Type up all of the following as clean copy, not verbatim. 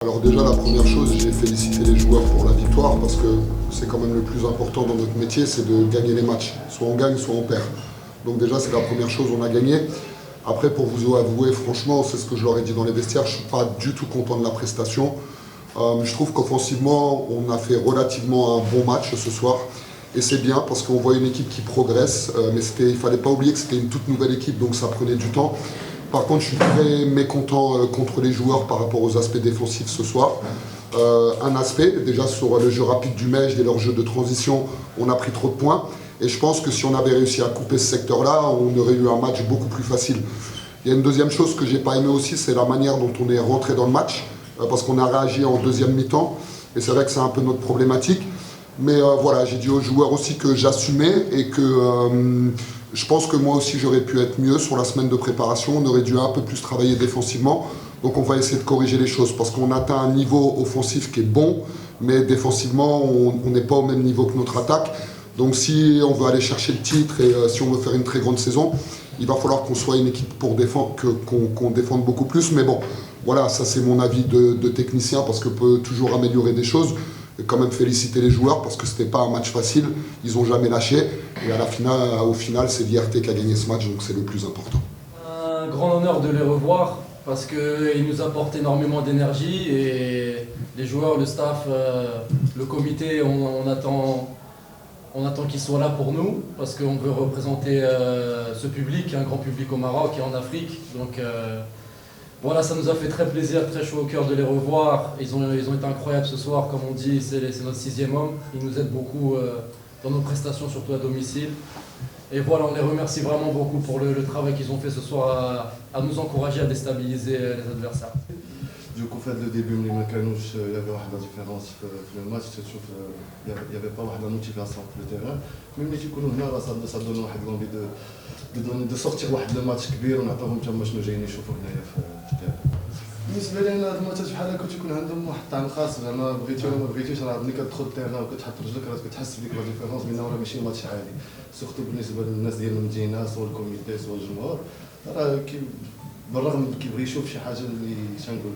Alors déjà la première chose, j'ai félicité les joueurs pour la victoire parce que c'est quand même le plus important dans notre métier, c'est de gagner les matchs. Soit on gagne, soit on perd. Donc déjà c'est la première chose, on a gagné. Après pour vous avouer, franchement, c'est ce que je leur ai dit dans les vestiaires, je ne suis pas du tout content de la prestation. Je trouve qu'offensivement, on a fait relativement un bon match ce soir. Et c'est bien parce qu'on voit une équipe qui progresse, mais il ne fallait pas oublier que c'était une toute nouvelle équipe, donc ça prenait du temps. Par contre, je suis très mécontent contre les joueurs par rapport aux aspects défensifs ce soir. Un aspect, déjà sur le jeu rapide du Mejde et leur jeu de transition, on a pris trop de points. Et je pense que si on avait réussi à couper ce secteur-là, on aurait eu un match beaucoup plus facile. Il y a une deuxième chose que j'ai pas aimé aussi, c'est la manière dont on est rentré dans le match, parce qu'on a réagi en deuxième mi-temps. Et c'est vrai que c'est un peu notre problématique. Mais voilà, j'ai dit aux joueurs aussi que j'assumais et que je pense que moi aussi j'aurais pu être mieux sur la semaine de préparation. On aurait dû un peu plus travailler défensivement. Donc on va essayer de corriger les choses parce qu'on atteint un niveau offensif qui est bon, mais défensivement on n'est pas au même niveau que notre attaque. Donc si on veut aller chercher le titre et si on veut faire une très grande saison, il va falloir qu'on soit une équipe pour défendre, qu'on défende beaucoup plus. Mais bon, voilà, ça c'est mon avis de technicien parce qu'on peut toujours améliorer des choses. Et quand même féliciter les joueurs parce que c'était pas un match facile, ils n'ont jamais lâché. Et au final, c'est l'IRT qui a gagné ce match, donc c'est le plus important. Un grand honneur de les revoir parce qu'ils nous apportent énormément d'énergie et les joueurs, le staff, le comité, on attend qu'ils soient là pour nous parce qu'on veut représenter ce public, un grand public au Maroc et en Afrique. Donc voilà, ça nous a fait très plaisir, très chaud au cœur de les revoir. Ils ont été incroyables ce soir, comme on dit, c'est notre 6e homme. Ils nous aident beaucoup dans nos prestations, surtout à domicile. Et voilà, on les remercie vraiment beaucoup pour le travail qu'ils ont fait ce soir à nous encourager à déstabiliser les adversaires. Du coup, fait le début, il y avait une différence dans le match. Il n'y avait pas de motivation sur le terrain. Même si nous sommes là, ça donne envie de sortir le match كبير ونعطيهم حتى شنو جايين يشوفوا هنايا في التيران. بالنسبه لنا هاد الماتشات بحال هكا تيكون عندهم واحد الطعم خاص، زعما بغيتي ولا ما بغيتيش راه ملي كتدخل التيران وكتحط رجلك راه كتحس بديك لا ديفيرونس بيننا راه ماشي ماتش عادي، سورتو بالنسبه للناس ديال المدينه سواء الكوميتي سواء الجمهور، راه بالرغم كيبغي يشوف شي حاجه اللي تنقول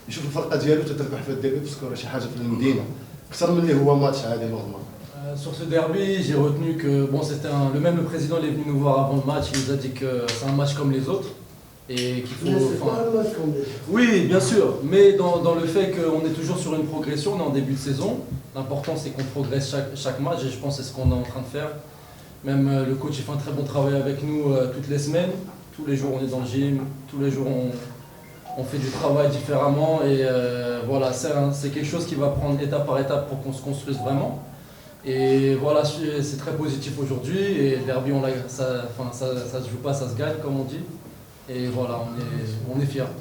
يشوف الفرقه ديالو تتربح في الديربي باسكو راه شي حاجه في المدينه اكثر من اللي هو ماتش عادي نورمال. Sur ce derby, j'ai retenu que bon, le président il est venu nous voir avant le match, il nous a dit que c'est un match comme les autres et qu'il faut. Mais c'est pas un match comme les autres. Oui, bien sûr, mais dans le fait qu'on est toujours sur une progression, on est en début de saison. L'important c'est qu'on progresse chaque match et je pense que c'est ce qu'on est en train de faire. Même le coach il fait un très bon travail avec nous toutes les semaines. Tous les jours on est dans le gym, tous les jours on fait du travail différemment et voilà, c'est quelque chose qui va prendre étape par étape pour qu'on se construise vraiment. Et voilà, c'est très positif aujourd'hui et le derby, ça se joue pas, ça se gagne comme on dit. Et voilà, on est fiers.